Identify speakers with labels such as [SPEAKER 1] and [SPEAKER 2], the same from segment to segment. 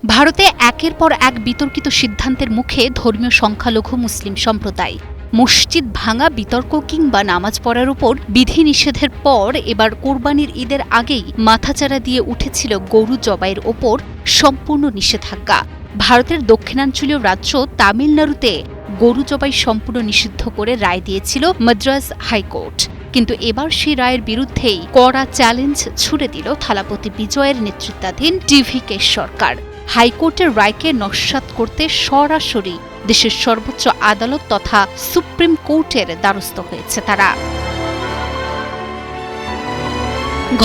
[SPEAKER 1] ভারতে একের পর এক বিতর্কিত সিদ্ধান্তের মুখে ধর্মীয় সংখ্যালঘু মুসলিম সম্প্রদায়। মসজিদ ভাঙা, বিতর্ক কিংবা নামাজ পড়ার উপর বিধিনিষেধের পর এবার কোরবানির ঈদের আগেই মাথাচাড়া দিয়ে উঠেছিল গরু জবাইয়ের ওপর সম্পূর্ণ নিষেধাজ্ঞা। ভারতের দক্ষিণাঞ্চলীয় রাজ্য তামিলনাড়ুতে গরু জবাই সম্পূর্ণ নিষিদ্ধ করে রায় দিয়েছিল মাদ্রাজ হাইকোর্ট। কিন্তু এবার সেই রায়ের বিরুদ্ধেই কড়া চ্যালেঞ্জ ছুড়ে দিল থালাপতি বিজয়ের নেতৃত্বাধীন টিভিকে সরকার। হাইকোর্টের রায়কে নস্যাৎ করতে সরাসরি দেশের সর্বোচ্চ আদালত তথা সুপ্রিম কোর্টের দ্বারস্থ হয়েছে তারা।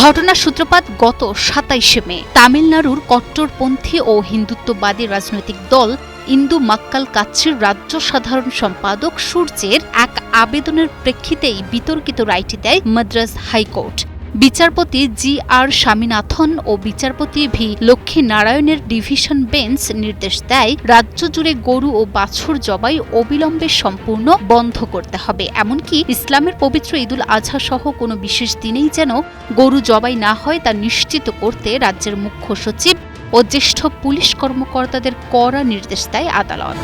[SPEAKER 1] ঘটনার সূত্রপাত গত ২৭শে মে। তামিলনাড়ুর কট্টরপন্থী ও হিন্দুত্ববাদী রাজনৈতিক দল ইন্দু মাক্কাল কাচ্চির রাজ্য সাধারণ সম্পাদক সূর্যের এক আবেদনের প্রেক্ষিতেই বিতর্কিত রায়টি দেয় মাদ্রাজ হাইকোর্ট। বিচারপতি জি.আর. স্বামীনাথন ও বিচারপতি ভি. লক্ষ্মীনারায়ণের ডিভিশন বেঞ্চ নির্দেশ দেয়, রাজ্য জুড়ে গরু ও বাছুর জবাই অবিলম্বে সম্পূর্ণ বন্ধ করতে হবে। এমনকি ইসলামের পবিত্র ঈদুল আজহা সহ কোনো বিশেষ দিনেই যেন গরু জবাই না হয় তা নিশ্চিত করতে রাজ্যের মুখ্য সচিব ও জ্যেষ্ঠ পুলিশ কর্মকর্তাদের কড়া নির্দেশ দেয় আদালত।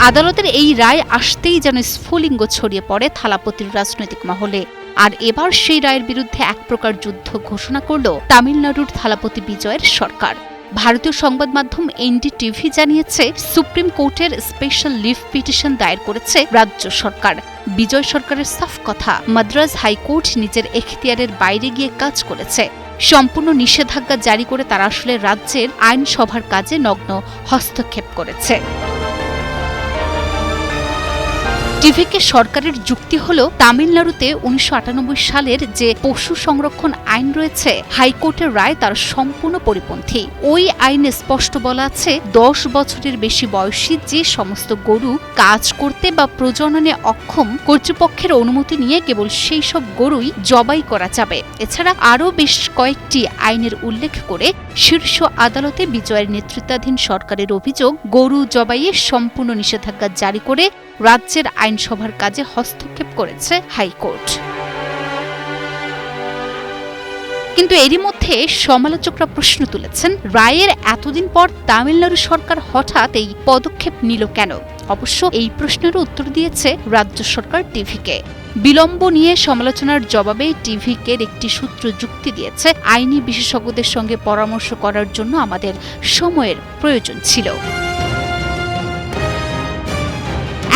[SPEAKER 1] আদালতের এই রায় আসতেই যেন স্ফুলিঙ্গ ছড়িয়ে পড়ে থালাপতির রাজনৈতিক মহলে। আর এবার সেই রায়ের বিরুদ্ধে এক প্রকার যুদ্ধ ঘোষণা করল তামিলনাড়ুর থালাপতি বিজয়ের সরকার। ভারতীয় সংবাদ মাধ্যম এনডিটিভি জানিয়েছে, সুপ্রিম কোর্টের স্পেশাল লিভ পিটিশন দায়ের করেছে রাজ্য সরকার। বিজয় সরকারের সাফ কথা, মাদ্রাজ হাইকোর্ট নিজের এখতিয়ারের বাইরে গিয়ে কাজ করেছে। সম্পূর্ণ নিষেধাজ্ঞা জারি করে তারা আসলে রাজ্যের আইনসভার কাজে নগ্ন হস্তক্ষেপ করেছে। টিভিকে সরকারের যুক্তি হল, তামিলনাড়ুতে ১৯৯৮ সালের যে পশু সংরক্ষণ আইন রয়েছে, হাইকোর্টের রায় তার সম্পূর্ণ পরিপন্থী। ওই আইনে স্পষ্ট বলা আছে, ১০ বছরের বেশি বয়সী যে সমস্ত গরু কাজ করতে বা প্রজননে অক্ষম, কর্তৃপক্ষের অনুমতি নিয়ে কেবল সেই সব গরুই জবাই করা যাবে। এছাড়া আরও বেশ কয়েকটি আইনের উল্লেখ করে শীর্ষ আদালতে বিজয়ের নেতৃত্বাধীন সরকারের অভিযোগ, গরু জবাইয়ে সম্পূর্ণ নিষেধাজ্ঞা জারি করে রাজ্যের আইনসভার কাজে হস্তক্ষেপ করেছে হাইকোর্ট। কিন্তু এরই মধ্যে সমালোচকরা প্রশ্ন তুলেছেন, রায়ের এতদিন পর তামিলনাড়ু সরকার হঠাৎ এই পদক্ষেপ নিল কেন? অবশ্য এই প্রশ্নের উত্তর দিয়েছে রাজ্য সরকার টিভিকে। বিলম্ব নিয়ে সমালোচনার জবাবে টিভিকের একটি সূত্র যুক্তি দিয়েছে, আইনি বিশেষজ্ঞদের সঙ্গে পরামর্শ করার জন্য আমাদের সময়ের প্রয়োজন ছিল।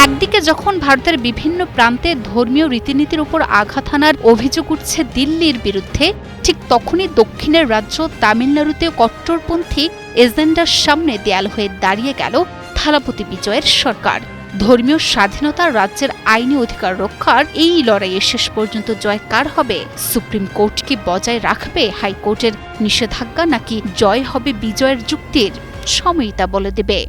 [SPEAKER 1] একদিকে যখন ভারতের বিভিন্ন প্রান্তে ধর্মীয় রীতিনীতির উপর আঘাত হানার অভিযোগ উঠছে দিল্লির বিরুদ্ধে, ঠিক তখনই দক্ষিণের রাজ্য তামিলনাড়ুতে কট্টরপন্থী এজেন্ডার সামনে দেয়াল হয়ে দাঁড়িয়ে গেল থালাপতি বিজয়ের সরকার। ধর্মীয় স্বাধীনতা, রাজ্যের আইনি অধিকার রক্ষার এই লড়াইয়ে শেষ পর্যন্ত জয় কার হবে? সুপ্রিম কোর্ট কি বজায় রাখবে হাইকোর্টের নিষেধাজ্ঞা, নাকি জয় হবে বিজয়ের যুক্তির? সময়ই তা বলে দেবে।